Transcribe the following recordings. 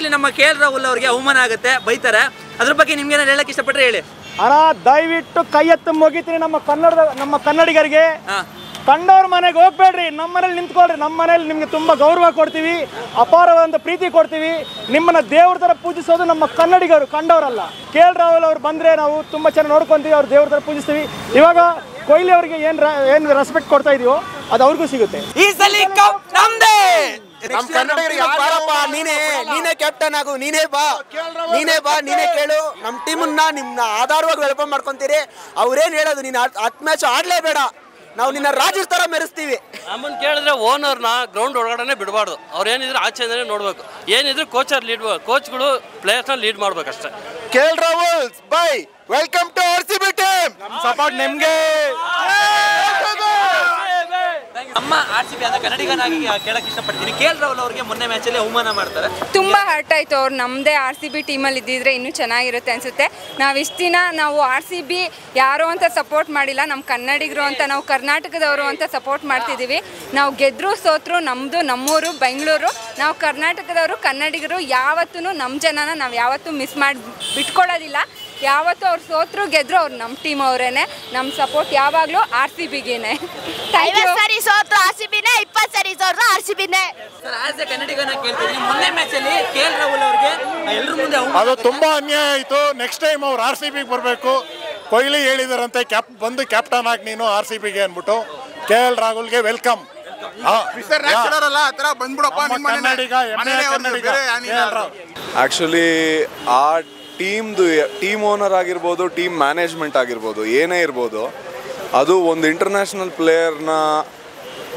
ಮ್ಯಾಚಲ್ಲಿ ನಮ್ಮ KL ರಾಹುಲ್ ಅವರಿಗೆ ಅವಮಾನ ಆಗುತ್ತೆ, ಬೈತಾರೆ. ಅದ್ರ ಬಗ್ಗೆ ನಿಮ್ಗೆ ಏನಾದ್ರು ಹೇಳಕ್ಕೆ ಇಷ್ಟಪಟ್ಟರೆ ಹೇಳಿ. ಅಣ್ಣ ದಯವಿಟ್ಟು ಕೈ ಎತ್ತು ಮುಗಿತೀನಿ ನಮ್ಮ ಕನ್ನಡಿಗರಿಗೆ. ಕಂಡವ್ರ ಮನೆಗೆ ಹೋಗ್ಬೇಡ್ರಿ, ನಮ್ಮ ಮನೇಲಿ ನಿಂತ್ಕೊಳ್ರಿ. ನಮ್ಮ ಮನೇಲಿ ನಿಮ್ಗೆ ತುಂಬಾ ಗೌರವ ಕೊಡ್ತೀವಿ, ಅಪಾರವಾದ ಪ್ರೀತಿ ಕೊಡ್ತೀವಿ. ನಿಮ್ಮನ್ನ ದೇವ್ರ ತರ ಪೂಜಿಸೋದು ನಮ್ಮ ಕನ್ನಡಿಗರು, ಕಂಡವರಲ್ಲ. KL ರಾಹುಲ್ ಅವ್ರು ಬಂದ್ರೆ ನಾವು ತುಂಬಾ ಚೆನ್ನಾಗಿ ನೋಡ್ಕೊಂತೀವಿ, ಅವ್ರು ದೇವ್ರ ತರ ಪೂಜಿಸ್ತೀವಿ. ಇವಾಗ ಕೊಹ್ಲಿ ಅವ್ರಿಗೆ ಏನ್ ರೆಸ್ಪೆಕ್ಟ್ ಕೊಡ್ತಾ ಇದೀವೋ ಅದು ಅವ್ರಿಗೂ ಸಿಗುತ್ತೆ. ಈ ಸಲ ಕಪ್ ನಮ್ದೇ. ನಮ್ಮ ಕನ್ನಡಿಗರಿಗೆ ಬಾರಪ್ಪ, ನೀನೇ ಕ್ಯಾಪ್ಟನ್ ಆಗು, ನೀನೇ ಬಾ, ನೀನೇ ಕೇಳು. ನಮ್ಮ ಟೀಮನ್ನ ನಿಮ್ನ ಆಧಾರವಾಗಿ ವೆಲ್ಕಮ್ ಮಾಡ್ಕೊಂತೀರಿ. ಅವ್ರೇನ್ ಹೇಳೋದು, ನೀನು 10 ಮ್ಯಾಚ್ ಆಡ್ಲೇಬೇಡ, ನಾವು ನಿನ್ನ ರಾಜರ್ ತರ ಮೆರೆಸ್ತೀವಿ. ನಮ್ಮನ್ನ ಕೇಳಿದ್ರೆ ಓನರ್ನ ಗ್ರೌಂಡ್ ಒಳಗಡೆ ಬಿಡಬಾರ್ದು. ಅವ್ರು ಏನಿದ್ರು ಆಚೆಯಿಂದನೇ ನೋಡ್ಬೇಕು, ಏನಿದ್ರು ಕೋಚ್ಗಳು ಪ್ಲೇಯರ್ಸ್ನ ಲೀಡ್ ಮಾಡ್ಬೇಕಷ್ಟೇ. KL Rahul bye, welcome to RCB team. ನಮ್ಮ ಸಪೋರ್ಟ್ ನಿಮ್ಗೆ. ನಮ್ಮ RCB ಅಂತ ಕನ್ನಡಿಗನಾಗಿ ಕೇಳಕ್ಕೆ ಇಷ್ಟಪಡ್ತೀನಿ. KL ರಾಹುಲ್ ಅವರಿಗೆ ಮೊನ್ನೆ ಮ್ಯಾಚಲ್ಲಿ ಅವಮಾನ ಮಾಡ್ತಾರೆ, ತುಂಬಾ ಹರ್ಟ್ ಆಯ್ತು. ಅವ್ರು ನಮ್ಮದೇ RCB ಟೀಮಲ್ಲಿ ಇದ್ದಿದ್ರೆ ಇನ್ನೂ ಚೆನ್ನಾಗಿರುತ್ತೆ ಅನ್ಸುತ್ತೆ. ನಾವು ಇಷ್ಟು ದಿನ ನಾವು RCB ಯಾರೋ ಅಂತ ಸಪೋರ್ಟ್ ಮಾಡಿಲ್ಲ, ನಮ್ಮ ಕನ್ನಡಿಗರು ಅಂತ, ನಾವು ಕರ್ನಾಟಕದವರು ಅಂತ ಸಪೋರ್ಟ್ ಮಾಡ್ತಿದ್ದೀವಿ. ನಾವು ಗೆದ್ರು ಸೋತ್ರು ನಮ್ಮದು ನಮ್ಮೂರು ಬೆಂಗಳೂರು. ನಾವು ಕರ್ನಾಟಕದವರು ಕನ್ನಡಿಗರು ಯಾವತ್ತೂ ನಮ್ಮ ಜನನ ನಾವು ಯಾವತ್ತೂ ಮಿಸ್ ಮಾಡಿ ಬಿಟ್ಕೊಳ್ಳೋದಿಲ್ಲ. ಯಾವತ್ತೂ ಅವ್ರು ಸೋತ್ರು ಗೆದ್ರು ಅವ್ರು ನಮ್ಮ ಟೀಮ್ ಅವರೇನೆ. ನಮ್ಮ ಸಪೋರ್ಟ್ ಯಾವಾಗಲೂ RCBಗೇನೆ. 50 ಸರಿ ಸೋತ್ರು RCBನೇ, 20 ಸರಿ ಸೋತ್ರು RCBನೇ. ಸರ್ ಆಸ್ ಎ ಕನ್ನಡಿಗನ ಕೇಳ್ತೀನಿ, ಮೊನ್ನೆ ಮ್ಯಾಚಲ್ಲಿ KL ರಾಹುಲ್ ಅವರಿಗೆ ಎಲ್ಲರ ಮುಂದೆ ಅದು ತುಂಬಾ ಅನ್ಯಾಯ ಆಯಿತು. ನೆಕ್ಸ್ಟ್ ಟೈಮ್ ಅವ್ರು RCBಗೆ ಬರಬೇಕು. ಕೊಹ್ಲಿ ಹೇಳಿದಾರಂತೆ ಬಂದು ಕ್ಯಾಪ್ಟನ್ ಆಗಿ ನೀನು RCBಗೆ ಅಂದ್ಬಿಟ್ಟು. KL ರಾಹುಲ್ಗೆ ವೆಲ್ಕಮ್. ಆಕ್ಚುಲಿ ಆ ಟೀಮ್ ಓನರ್ ಆಗಿರ್ಬೋದು, ಟೀಮ್ ಮ್ಯಾನೇಜ್ಮೆಂಟ್ ಆಗಿರ್ಬೋದು, ಏನೇ ಇರ್ಬೋದು, ಅದು ಒಂದು ಇಂಟರ್ನ್ಯಾಷನಲ್ ಪ್ಲೇಯರ್ನ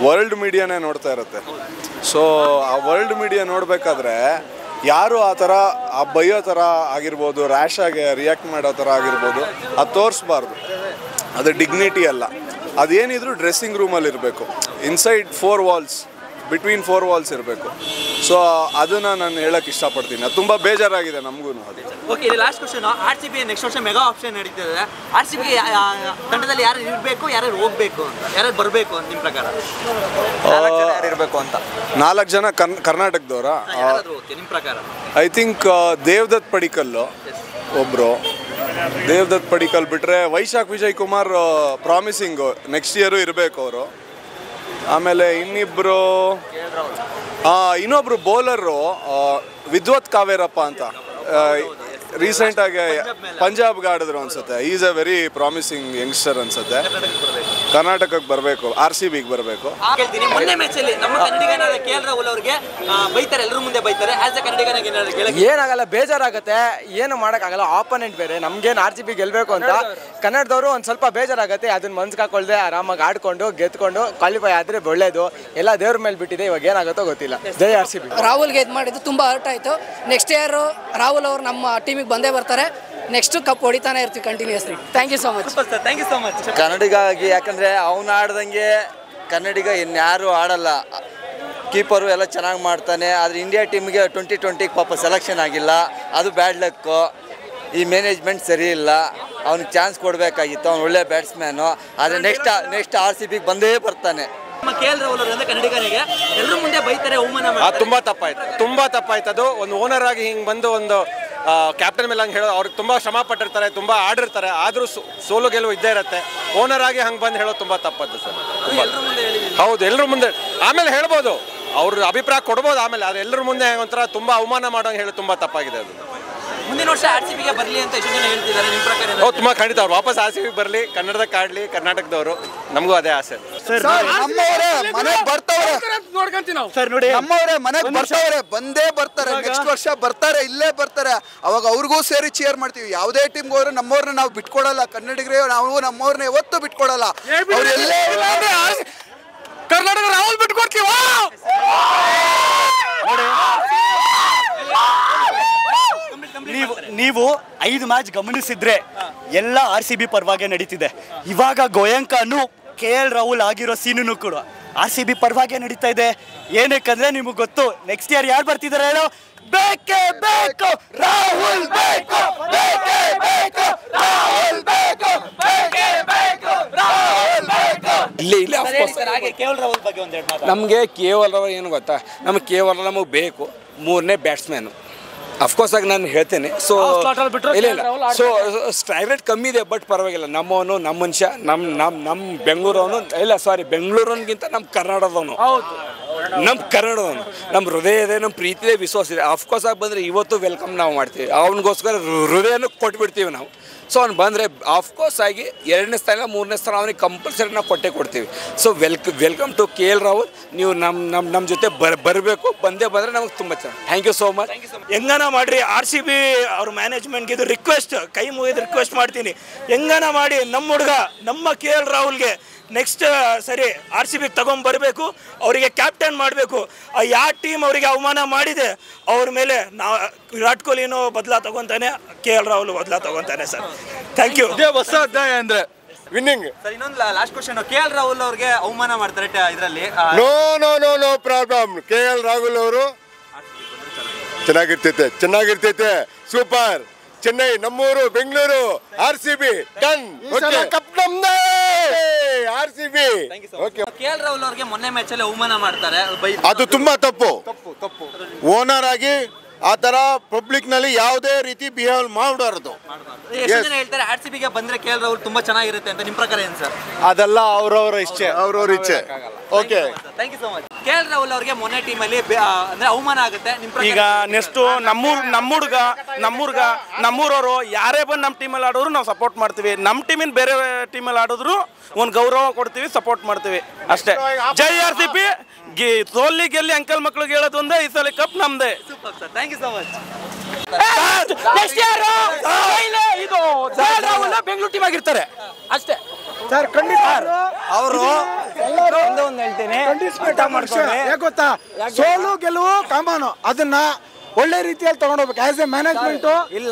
ವರ್ಲ್ಡ್ ಮೀಡಿಯಾನೇ ನೋಡ್ತಾ ಇರುತ್ತೆ. ಸೊ ಆ ವರ್ಲ್ಡ್ ಮೀಡಿಯಾ ನೋಡಬೇಕಾದ್ರೆ ಯಾರು ಆ ಥರ ಬೈಯೋ ಥರ ಆಗಿರ್ಬೋದು, ರ್ಯಾಶ್ ಆಗಿ ರಿಯಾಕ್ಟ್ ಮಾಡೋ ಥರ ಆಗಿರ್ಬೋದು, ಅದು ತೋರಿಸ್ಬಾರ್ದು. ಅದು ಡಿಗ್ನಿಟಿ ಅಲ್ಲ. ಅದೇನಿದ್ರು ಡ್ರೆಸ್ಸಿಂಗ್ ರೂಮಲ್ಲಿ ಇರಬೇಕು, ಇನ್ಸೈಡ್ 4 ವಾಲ್ಸ್, ಬಿಟ್ವೀನ್ 4 ವಾಲ್ಸ್ ಇರಬೇಕು. ಸೊ ಅದನ್ನು ನಾನು ಹೇಳಕ್ಕೆ ಇಷ್ಟಪಡ್ತೀನಿ. ಅದು ತುಂಬ ಬೇಜಾರಾಗಿದೆ ನಮಗೂ. ಅದು ಓಕೆ, ಇದು ಲಾಸ್ಟ್ ಕ್ವಶನ್. RCB ನೆಕ್ಸ್ಟ್ ವರ್ಷ ಮೆಗಾ ಆಪ್ಷನ್ ನಡೀತಿದೆ. RCB ತಂಡದಲ್ಲಿ ಯಾರು ಇರಬೇಕು, ಯಾರು ಹೋಗ್ಬೇಕು, ಯಾರು ಬರಬೇಕು ಅಂತ ನಿಮ್ಮ ಪ್ರಕಾರ? 4 ಇರಬೇಕು ಅಂತ. 4 ಜನ ಕರ್ನಾಟಕದವರ ನಿಮ್ಮ ಪ್ರಕಾರ? ಐ ಥಿಂಕ್ ದೇವದತ್ ಪಡಿಕಲ್ಲು ಒಬ್ಬರು. ದೇವದತ್ ಪಡಿಕಲ್ ಬಿಟ್ಟರೆ ವೈಶಾಖ್ ವಿಜಯ್ ಕುಮಾರ್ ಪ್ರಾಮಿಸಿಂಗು, ನೆಕ್ಸ್ಟ್ ಇಯರು ಇರಬೇಕು ಅವರು. ಆಮೇಲೆ ಇನ್ನೊಬ್ರು ಬೌಲರು ವಿದ್ವತ್ ಕಾವೇರಪ್ಪ ಅಂತ ರೀಸೆಂಟಾಗಿ ಪಂಜಾಬ್ಗೆ ಆಡಿದ್ರು ಅನ್ಸುತ್ತೆ. Is A very promising youngster ಅನ್ಸುತ್ತೆ. ಕರ್ನಾಟಕಕ್ಕೆ ಬರಬೇಕು, RCBಗೆ ಬರಬೇಕು. ಮೊನ್ನೆ ಮ್ಯಾಚಲ್ಲಿ ನಮ್ಮ ಕನ್ನಡಿಗನಾದ KL ರಾಹುಲ್ ಅವರಿಗೆ ಬೈತಾರೆ, ಎಲ್ಲರ ಮುಂದೆ ಬೈತಾರೆ. ಆಸ್ ಎ ಕನ್ನಡಿಗನಾಗಿ ಏನಾಗಲ್ಲ, ಬೇಜಾರಾಗುತ್ತೆ, ಏನು ಮಾಡೋಕ್ಕಾಗಲ್ಲ. ಆಪೋನೆಂಟ್ ಬೇರೆ, ನಮ್ಗೇನು RCB ಗೆಲ್ಲಬೇಕು ಅಂತ ಕನ್ನಡದವರು ಒಂದು ಸ್ವಲ್ಪ ಬೇಜಾರಾಗುತ್ತೆ. ಅದನ್ನ ಮನ್ಸಿಗೆ ಹಾಕೊಳ್ದೆ ಆರಾಮಾಗಿ ಆಡ್ಕೊಂಡು ಗೆದ್ಕೊಂಡು ಕ್ವಾಲಿಫೈ ಆದರೆ ಒಳ್ಳೇದು. ಎಲ್ಲ ದೇವ್ರ ಮೇಲೆ ಬಿಟ್ಟಿದೆ, ಇವಾಗ ಏನಾಗುತ್ತೋ ಗೊತ್ತಿಲ್ಲ. ಜೈ RCB. ರಾಹುಲ್ಗೆ ಇದು ಮಾಡಿದ್ದು ತುಂಬ ಹರ್ಟ್ ಆಯಿತು. ನೆಕ್ಸ್ಟ್ ಇಯರ್ ರಾಹುಲ್ ಅವರು ನಮ್ಮ ಟೀಮಿಗೆ ಬಂದೇ ಬರ್ತಾರೆ. ನೆಕ್ಸ್ಟ್ ಕಪ್ ಹೊಡಿತಾನೆ ಇರ್ತೀವಿ continuously. Thank you so much. Thank you so much. ಕನ್ನಡಿಗಾಗಿ, ಯಾಕಂದರೆ ಅವನು ಆಡ್ದಂಗೆ ಕನ್ನಡಿಗ ಇನ್ಯಾರು ಆಡಲ್ಲ. ಕೀಪರು ಎಲ್ಲ ಚೆನ್ನಾಗಿ ಮಾಡ್ತಾನೆ. ಆದರೆ ಇಂಡಿಯಾ ಟೀಮ್ಗೆ 2020 ಪಾಪ ಸೆಲೆಕ್ಷನ್ ಆಗಿಲ್ಲ, ಅದು ಬ್ಯಾಡ್ ಲಕ್ಕು. ಈ ಮ್ಯಾನೇಜ್ಮೆಂಟ್ ಸರಿ ಇಲ್ಲ. ಅವ್ನಿಗೆ ಚಾನ್ಸ್ ಕೊಡಬೇಕಾಗಿತ್ತು, ಅವ್ನು ಒಳ್ಳೆ ಬ್ಯಾಟ್ಸ್ಮ್ಯಾನು. ಆದರೆ ನೆಕ್ಸ್ಟ್ RCBಗೆ ಬಂದೇ ಬರ್ತಾನೆ. ನಮ್ಮ KL ರಾಹುಲ್ ಅವರು ಕನ್ನಡಿಗನಿಗೆ ಎಲ್ಲರ ಮುಂದೆ ಬೈತಾರೆ, ಅವಮಾನ ಮಾಡ್ತಾರೆ. ತುಂಬ ತಪ್ಪಾಯ್ತು. ಅದು ಒಂದು ಓನರ್ ಆಗಿ ಹಿಂಗೆ ಬಂದು ಒಂದು ಕ್ಯಾಪ್ಟನ್ ಮೇಲೆ ಹಂಗೆ ಹೇಳೋದು. ಅವ್ರಿಗೆ ತುಂಬ ಶ್ರಮ ಪಟ್ಟಿರ್ತಾರೆ, ತುಂಬ ಆಡಿರ್ತಾರೆ, ಆದರೂ ಸೋಲು ಗೆಲುವು ಇದ್ದೇ ಇರುತ್ತೆ. ಓನರ್ ಆಗಿ ಹಂಗೆ ಬಂದು ಹೇಳೋದು ತುಂಬ ತಪ್ಪದ್ದು ಸರ್. ಹೌದು, ಎಲ್ಲರ ಮುಂದೆ ಆಮೇಲೆ ಹೇಳ್ಬೋದು, ಅವ್ರ ಅಭಿಪ್ರಾಯ ಕೊಡ್ಬೋದು ಆಮೇಲೆ. ಅದು ಎಲ್ಲರ ಮುಂದೆ ಒಂಥರ ತುಂಬ ಅವಮಾನ ಮಾಡೋಂಗೆ ಹೇಳೋದು ತುಂಬ ತಪ್ಪಾಗಿದೆ. ಅದು ಮುಂದಿನ ವರ್ಷ RCBಗೆ ಬರಲಿ ಅಂತ ಎಷ್ಟು ಜನ ಹೇಳ್ತಿದ್ದಾರೆ, ನಿಮ್ಮ ಪ್ರಕಾರ? ಹೌದು, ತುಂಬ ಖಂಡಿತ. ಅವ್ರು ವಾಪಸ್ RCBಗೆ ಬರಲಿ, ಕನ್ನಡದಕ್ಕೆ ಆಡಲಿ, ಕರ್ನಾಟಕದವರು. ನಮಗೂ ಅದೇ ಆಸೆ. ನಮ್ಮವರೇ ಮನೆಗೆ ಬರ್ತಾವ್ರೆ, ನಮ್ಮವರೇ ಮನೆಗೆ ಬರ್ತಾವ್ರೆ, ಬಂದೇ ಬರ್ತಾರೆ. ನೆಕ್ಸ್ಟ್ ವರ್ಷ ಬರ್ತಾರೆ, ಇಲ್ಲೇ ಬರ್ತಾರೆ. ಅವಾಗ ಅವ್ರಿಗೂ ಸೇರಿ ಚೇರ್ ಮಾಡ್ತೀವಿ. ಯಾವುದೇ ಟೀಮ್ಗೆ ಹೋದ್ರೆ ನಮ್ಮವ್ರನ್ನ ನಾವು ಬಿಟ್ಕೊಡಲ್ಲ. ಕನ್ನಡಿಗರೇ ನಾವು ನಮ್ಮವ್ರನ್ನ ಯಾವತ್ತೂ ಬಿಟ್ಕೊಡಲ್ಲ. ಅವ್ರೆಲ್ಲೇ ಕರ್ನಾಟಕ ರಾಹುಲ್ ಬಿಟ್ಕೊಡ್ತೀವ. ನೀವು 5 ಮ್ಯಾಚ್ ಗಮನಿಸಿದ್ರೆ ಎಲ್ಲ RCB ಪರವಾಗಿ ನಡೀತಿದೆ. ಇವಾಗ ಗೋಯಂಕನು KL ರಾಹುಲ್ ಆಗಿರೋ ಸೀನು ಕೂಡ RCB ಪರವಾಗಿ ನಡೀತಾ ಇದೆ. ಏನಕ್ಕಂದ್ರೆ ನಿಮಗೆ ಗೊತ್ತು, ನೆಕ್ಸ್ಟ್ ಇಯರ್ ಯಾರು ಬರ್ತಿದ್ದಾರೆ ಹೇಳೋ? ಬೇಕೇ ಬೇಕು ರಾಹುಲ್, ಬೇಕು ಬೇಕೇ ಬೇಕು ರಾಹುಲ್, ಬೇಕು ಬೇಕೇ ಬೇಕು ರಾಹುಲ್, ಬೇಕು. KL ರಾಹುಲ್ ಬಗ್ಗೆ ಒಂದೆರಡು ಮಾತು. ನಮಗೆ KL ರಾಹುಲ್ ಏನು ಗೊತ್ತಾ? ನಮಗೆ KL ನಮಗೆ ಬೇಕು 3ನೇ ಬ್ಯಾಟ್ಸ್ಮ್ಯಾನು. ಅಫ್ಕೋರ್ಸ್ ಆಗಿ ನಾನು ಹೇಳ್ತೇನೆ. ಸೊ ಇಲ್ಲ ಸೊ ಸ್ಟ್ರೈಕ್ ರೇಟ್ ಕಮ್ಮಿ ಇದೆ, ಬಟ್ ಪರವಾಗಿಲ್ಲ. ನಮ್ಮವನು ನಮ್ಮ ಮನುಷ್ಯ, ನಮ್ಮ ಬೆಂಗಳೂರವನು ಇಲ್ಲ ಸಾರಿ ಬೆಂಗಳೂರವನಿಗಿಂತ ನಮ್ಮ ಕರ್ನಾಟಕದವನು, ನಮ್ಮ ಕನ್ನಡದವನು, ನಮ್ಮ ಹೃದಯ ಇದೆ, ನಮ್ಮ ಪ್ರೀತಿ ಇದೆ, ವಿಶ್ವಾಸ ಇದೆ. ಅಫ್ಕೋರ್ಸ್ ಆಗಿ ಬಂದರೆ ಇವತ್ತು ವೆಲ್ಕಮ್ ನಾವು ಮಾಡ್ತೀವಿ. ಅವನಿಗೋಸ್ಕರ ಹೃದಯನೂ ಕೊಟ್ಬಿಡ್ತೀವಿ ನಾವು. ಸೊ ಅವ್ನು ಬಂದರೆ ಆಫ್ಕೋರ್ಸ್ ಆಗಿ 2ನೇ ಸ್ಥಾನ 3ನೇ ಸ್ಥಾನ ಅವನಿಗೆ ಕಂಪಲ್ಸರಿ ನಾವು ಕೊಡ್ತೀವಿ. So welcome to KL Rahul. ನೀವು ನಮ್ಮ ಜೊತೆ ಬರಬೇಕು, ಬಂದೇ ಬಂದರೆ ನಮಗೆ ತುಂಬ ಚೆನ್ನಾಗಿ. Thank you so much. ಹೆಂಗನ ಮಾಡಿರಿ RCB ಅವ್ರ ಮ್ಯಾನೇಜ್ಮೆಂಟ್ಗೆ ಇದು ರಿಕ್ವೆಸ್ಟ್, ಕೈ ಮುಗಿದು ರಿಕ್ವೆಸ್ಟ್ ಮಾಡ್ತೀನಿ. ಹೆಂಗನ ಮಾಡಿ ನಮ್ಮ ಹುಡುಗ ನಮ್ಮ KL ರಾಹುಲ್ಗೆ ನೆಕ್ಸ್ಟ್ ಸರಿ RCB ತಗೊಂಬರಬೇಕು, ಅವರಿಗೆ ಕ್ಯಾಪ್ಟನ್ ಮಾಡಬೇಕು. ಯಾವ ಟೀಮ್ ಅವರಿಗೆ ಅವಮಾನ ಮಾಡಿದೆ ಅವ್ರ ಮೇಲೆ ನಾವು ವಿರಾಟ್ ಕೊಹ್ಲಿನೂ ಬದಲಾ ತಗೊತಾನೆ, KL ರಾಹುಲ್ ಬದಲಾ ತಗೊತಾನೆ ಸರ್. Thank you. ಇದೇ ಹೊಸ ಅಧ್ಯಾಯ ಅಂದರೆ ವಿನ್ನಿಂಗ್. ಸರ್ ಇನ್ನೊಂದು ಲಾಸ್ಟ್ ಕ್ವಶನ್, KL ರಾಹುಲ್ ಅವ್ರಿಗೆ ಅವಮಾನ ಮಾಡ್ತಾರೆ ಇದರಲ್ಲಿ. No problem. KL ರಾಹುಲ್ ಅವರು ಚೆನ್ನಾಗಿರ್ತೈತೆ ಸೂಪರ್. ಚೆನ್ನೈ ನಮ್ಮೂರು, ಬೆಂಗಳೂರು, RCB ಡನ್. ಕಪ್ ನಮ್ದೇ RCB. KL ರಾಹುಲ್ ಅವ್ರಿಗೆ ಮೊನ್ನೆ ಮ್ಯಾಚ್ ಅಲ್ಲಿ ಅವಮಾನ ಮಾಡ್ತಾರೆ, ಅದು ತುಂಬಾ ತಪ್ಪು. ಓನರ್ ಆಗಿ ಆ ತರ ಪಬ್ಲಿಕ್ ನಲ್ಲಿ ಯಾವುದೇ ರೀತಿ ಬಿಹೇವ್ ಮಾಡಬಾರದು. ಎಷ್ಟು ಜನ ಹೇಳ್ತಾರೆ RCB ಗೆ ಬಂದ್ರೆ KL ರಾಹುಲ್ ತುಂಬಾ ಚೆನ್ನಾಗಿರುತ್ತೆ ಅಂತ, ನಿಮ್ಮ ಪ್ರಕಾರ ಏನು ಸರ್? ಅದೆಲ್ಲ ಅವ್ರವ್ರ ಇಚ್ಛೆ. Okay, thank you so much. KL Rahul ಅವ್ರಿಗೆ ಮೊನ್ನೆ ಟೀಮ್ ಅಲ್ಲಿ ಅಂದ್ರೆ ಅವಮಾನ ಆಗುತ್ತೆ, ನಿಮ್ಮ ಪ್ರಕಾರ? ಈಗ ನೆಕ್ಸ್ಟ್ ನಮ್ಮೂರವರು ಯಾರೇ ಬಂದು ನಮ್ಮ ಟೀಮಲ್ಲಿ ಆಡೋರು ನಾವು ಸಪೋರ್ಟ್ ಮಾಡ್ತೀವಿ. ನಮ್ಮ ಟೀಮಿನ ಬೇರೆ ಟೀಮಲ್ಲಿ ಆಡಿದ್ರು ಒಂದು ಗೌರವ ಕೊಡ್ತೀವಿ, ಸಪೋರ್ಟ್ ಮಾಡ್ತೀವಿ ಅಷ್ಟೇ. ಜೈ RCB. ಸೋಲಿ ಗೆಲ್ಲಿ ಅಂಕಲ್ ಮಕ್ಳಿಗೆ ಹೇಳೋದು ಒಂದೇ, ಈ ಸಲ ಕಪ್ ನಮ್ದೇ. Thank you so much. Bengaluru team ಆಗಿರ್ತಾರೆ ಅಷ್ಟೇ ಸರ್. ಖಂಡಿತ ಅವರು ಒಂದು ಹೇಳ್ತೀನಿ, ಗೊತ್ತಾ, ಸೋಲು ಗೆಲುವು ಕಾಮನು, ಅದನ್ನ ಒಳ್ಳೆ ರೀತಿಯಲ್ಲಿ ತಗೊಂಡೋಗ್ಬೇಕು. ಆಸ್ ಎ ಮ್ಯಾನೇಜ್ಮೆಂಟ್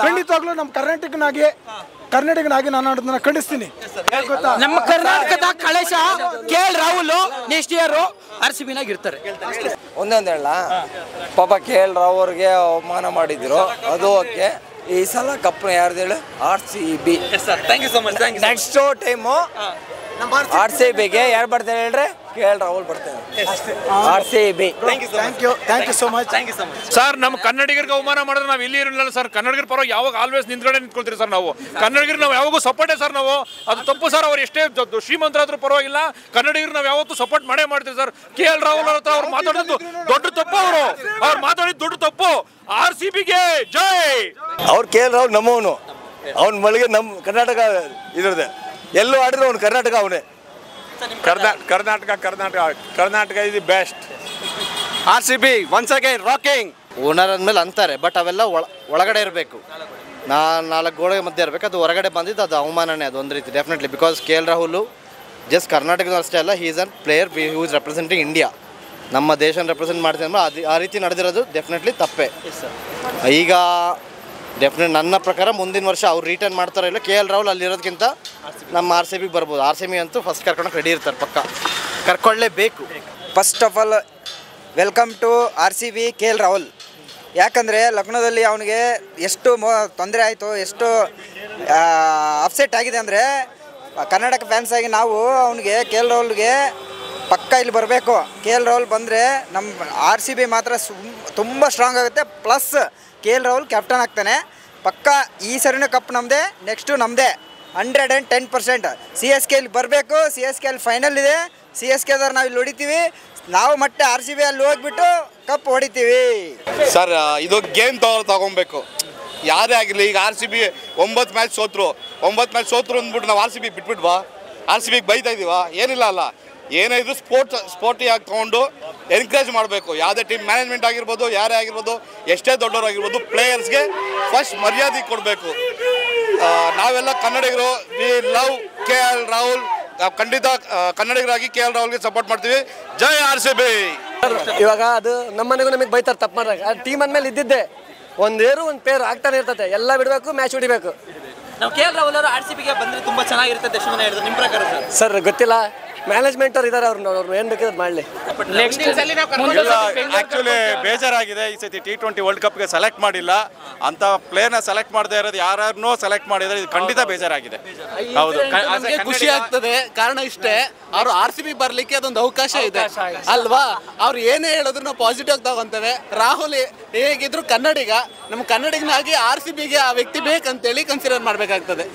ಖಂಡಿತವಾಗ್ಲೂ ನಮ್ಮ ಕರ್ನಾಟಕನಾಗಿ ನಾನು ಅದನ್ನ ಖಂಡಿಸ್ತೀನಿ. ನಮ್ಮ ಕರ್ನಾಟಕದ ಕಳಶ KL Rahul next year RCB ನಾಗ ಇರ್ತಾರೆ. ಒಂದೊಂದು ಹೇಳ ಪಾಪ KL ರಾಹುಲ್ಗೆ ಅವಮಾನ ಮಾಡಿದ್ರು, ಅದು ಓಕೆ. ಈ ಸಲ ಕಪ್ ಯಾರ್ದು ಹೇಳು? RCB. Thank you so much. Next time RCBಗೆ ಯಾರು ಬರ್ತಾರೆ ಹೇಳ್ರೆ? KL ರಾಹುಲ್ ಬರ್ತಾರೆ. RCB. Thank you so much. Sir, ನಮ್ಮ ಕನ್ನಡಿಗರಿಗೆ ಅವಮಾನ ಮಾಡಿದ್ರೆ ನಾವು ಇಲ್ಲಿ ಇರಲಿಲ್ಲ ಸರ್. ಕನ್ನಡಿಗರ ಪರವಾಗಿ ಯಾವಾಗ ಆಲ್ವೇಸ್ ನಿಂತ್ಕೊಳ್ತೀರಿ ಸರ್. ನಾವು ಕನ್ನಡಿಗರು ನಾವು ಯಾವಾಗೂ ಸಪೋರ್ಟೇ ಸರ್. ನಾವು ಅದು ತಪ್ಪು ಸರ್. ಅವ್ರು ಎಷ್ಟೇ ಶ್ರೀಮಂತರಾದ್ರೂ ಪರವಾಗಿಲ್ಲ, ಕನ್ನಡಿಗರು ನಾವು ಯಾವತ್ತೂ ಸಪೋರ್ಟ್ ಮಾಡ್ತೀವಿ ಸರ್. KL ರಾಹುಲ್ ಅವ್ರ ಹತ್ರ ಅವ್ರು ಮಾತಾಡೋದು ದೊಡ್ಡ ತಪ್ಪು. ಅವ್ರು ಮಾತಾಡಿದ್ದು ದೊಡ್ಡ ತಪ್ಪು. RCBಗೆ ಜೈ. ಅವ್ರು KL ರಾಹುಲ್ ನಮ್ಮವನು, ಅವ್ನ ಮಳಿಗೆ ನಮ್ಮ ಕರ್ನಾಟಕ ಇದ್ರದೆ. ಎಲ್ಲೂ ಆಡಿದ್ರು ಅವ್ನು ಕರ್ನಾಟಕ ಅವನೇ. Karnataka is the best. RCB once again rocking. Owner ಅಂದಮೇಲೆ ಅಂತಾರೆ, ಬಟ್ ಅವೆಲ್ಲ ಒಳಗಡೆ ಇರಬೇಕು. 4 ಗೋಡೆ ಮಧ್ಯೆ ಇರಬೇಕು. ಅದು ಹೊರಗಡೆ ಬಂದಿದ್ದು ಅದು ಅವಮಾನನೇ, ಅದು ಒಂದು ರೀತಿ definitely. Because KL Rahul just ಕರ್ನಾಟಕದ ಅಷ್ಟೇ ಅಲ್ಲ, he is an player who is representing India. ನಮ್ಮ ದೇಶನ ರೆಪ್ರೆಸೆಂಟ್ ಮಾಡ್ತೀವಿ ಅಂದ್ರೆ ಅದು ಆ ರೀತಿ ನಡೆದಿರೋದು ಡೆಫಿನೆಟ್ಲಿ ತಪ್ಪೇ. ಈಗ ಡೆಫಿನೆಟ್ ನನ್ನ ಪ್ರಕಾರ ಮುಂದಿನ ವರ್ಷ ಅವ್ರು ರಿಟರ್ನ್ ಮಾಡ್ತಾರೋ ಇಲ್ಲ, KL ರಾಹುಲ್ ಅಲ್ಲಿರೋದಕ್ಕಿಂತ ನಮ್ಮ RCBಗೆ ಬರ್ಬೋದು. RCB ಅಂತೂ ಫಸ್ಟ್ ಕರ್ಕೊಂಡೋಗಿ ರೆಡಿ ಇರ್ತಾರೆ, ಪಕ್ಕ ಕರ್ಕೊಳ್ಳೇಬೇಕು. First of all welcome to RCB KL Rahul. ಯಾಕಂದರೆ ಲಕ್ನೋದಲ್ಲಿ ಅವನಿಗೆ ಎಷ್ಟು ತೊಂದರೆ ಆಯಿತು, ಎಷ್ಟು ಅಪ್ಸೆಟ್ ಆಗಿದೆ ಅಂದರೆ, ಕರ್ನಾಟಕ ಫ್ಯಾನ್ಸ್ ಆಗಿ ನಾವು ಅವನಿಗೆ KL ರಾಹುಲ್ಗೆ ಪಕ್ಕ ಇಲ್ಲಿ ಬರಬೇಕು. KL ರಾಹುಲ್ ಬಂದರೆ ನಮ್ಮ RCB ಮಾತ್ರ ತುಂಬ ಸ್ಟ್ರಾಂಗ್ ಆಗುತ್ತೆ. ಪ್ಲಸ್ KL ರಾಹುಲ್ ಕ್ಯಾಪ್ಟನ್ ಆಗ್ತಾನೆ ಪಕ್ಕ. ಈ ಸರಿನೂ ಕಪ್ ನಮ್ಮದೇ, ನೆಕ್ಸ್ಟು ನಮ್ಮದೇ 110%. CSK ಇಲ್ಲಿ ಬರಬೇಕು. CSK ಅಲ್ಲಿ ಫೈನಲ್ ಇದೆ. CSKದವ್ರು ನಾವು ಇಲ್ಲಿ ಹೊಡಿತೀವಿ. ನಾವು ಮತ್ತೆ RCB ಅಲ್ಲಿ ಹೋಗ್ಬಿಟ್ಟು ಕಪ್ ಹೊಡಿತೀವಿ ಸರ್. ಇದು ಗೇಮ್ ತಗೊಬೇಕು, ಯಾರೇ ಆಗಿರಲಿ. ಈಗ RCB 9 ಮ್ಯಾಚ್ ಸೋತ್ರು ಅಂದ್ಬಿಟ್ಟು ನಾವು RCB ಬಿಟ್ಬಿಟ್ವಾ? RCBಗೆ ಬೈತಾ ಇದೀವಾ? ಏನಿಲ್ಲ ಅಲ್ಲ. ಏನೇ ಇದು ಸ್ಪೋರ್ಟಿಯಾಗಿ ತೊಗೊಂಡು ಎನ್ಕರೇಜ್ ಮಾಡಬೇಕು. ಯಾವುದೇ ಟೀಮ್ ಮ್ಯಾನೇಜ್ಮೆಂಟ್ ಆಗಿರ್ಬೋದು, ಯಾರೇ ಆಗಿರ್ಬೋದು, ಎಷ್ಟೇ ದೊಡ್ಡವರಾಗಿರ್ಬೋದು, ಪ್ಲೇಯರ್ಸ್ಗೆ ಫಸ್ಟ್ ಮರ್ಯಾದೆ ಕೊಡಬೇಕು. ನಾವೆಲ್ಲ ಕನ್ನಡಿಗರು, ವಿ ಲವ್ KL ರಾಹುಲ್. ನಾವು ಖಂಡಿತ ಕನ್ನಡಿಗರಾಗಿ KL ರಾಹುಲ್ಗೆ ಸಪೋರ್ಟ್ ಮಾಡ್ತೀವಿ. ಜೈ RCB. ಇವಾಗ ಅದು ನಮ್ಮನೆಗೂ ನಮಗೆ ಬೈತಾರೆ ತಪ್ಪು ಮಾಡಿದಾಗ. ಆ ಟೀಮ್ ಅಂದಮೇಲೆ ಇದ್ದಿದ್ದೆ ಒಂದು ಪೇರ್ ಆಗ್ತಾನೆ ಇರ್ತದೆ. ಎಲ್ಲ ಬಿಡಬೇಕು, ಮ್ಯಾಚ್ ಹೊಡಿಬೇಕು. ನಾವು KL ರಾಹುಲ್ ಅವರು RCBಗೆ ಬಂದರೆ ತುಂಬ ಚೆನ್ನಾಗಿರುತ್ತೆ, ನಿಮ್ಮ ಪ್ರಕಾರ ಸರ್? ಸರ್ ಗೊತ್ತಿಲ್ಲ, ಮ್ಯಾನೇಜ್ಮೆಂಟ್ ಅವ್ರು ಇದ್ದಾರೆ, ಅವ್ರು ಏನು ಬೇಕಿದ್ರೆ ಮಾಡಲಿ. ನೆಕ್ಸ್ಟ್ ಆಕ್ಚುಲಿ ಬೇಜಾರಾಗಿದೆ ಈ ಸತಿ T20 ವರ್ಲ್ಡ್ ಕಪ್ಗೆ ಸೆಲೆಕ್ಟ್ ಮಾಡಿಲ್ಲ ಅಂತ ಪ್ಲೇಯರ್ನ ಸೆಲೆಕ್ಟ್ ಮಾಡದೇ ಇರೋದು ಯಾರನ್ನೋ ಸೆಲೆಕ್ಟ್ ಮಾಡಿದ್ರೆ ಇದು ಖಂಡಿತ ಬೇಜಾರಾಗಿದೆ. ಹೌದು, ಖುಷಿ ಆಗ್ತದೆ. ಕಾರಣ ಇಷ್ಟೇ, ಅವರು RCB ಬರ್ಲಿಕ್ಕೆ ಅದೊಂದು ಅವಕಾಶ ಇದೆ ಅಲ್ವಾ. ಅವ್ರು ಏನೇ ಹೇಳಿದ್ರು ನಾವು ಪಾಸಿಟಿವ್ ತಗೊಂತೇವೆ. ರಾಹುಲ್ ಹೇಗಿದ್ರು ಕನ್ನಡಿಗ, ನಮ್ಮ ಕನ್ನಡಿಗನಾಗಿ RCBಗೆ ಆ ವ್ಯಕ್ತಿ ಬೇಕಂತೇಳಿ ಕನ್ಸಿಡರ್ ಮಾಡಬೇಕಾಗ್ತದೆ.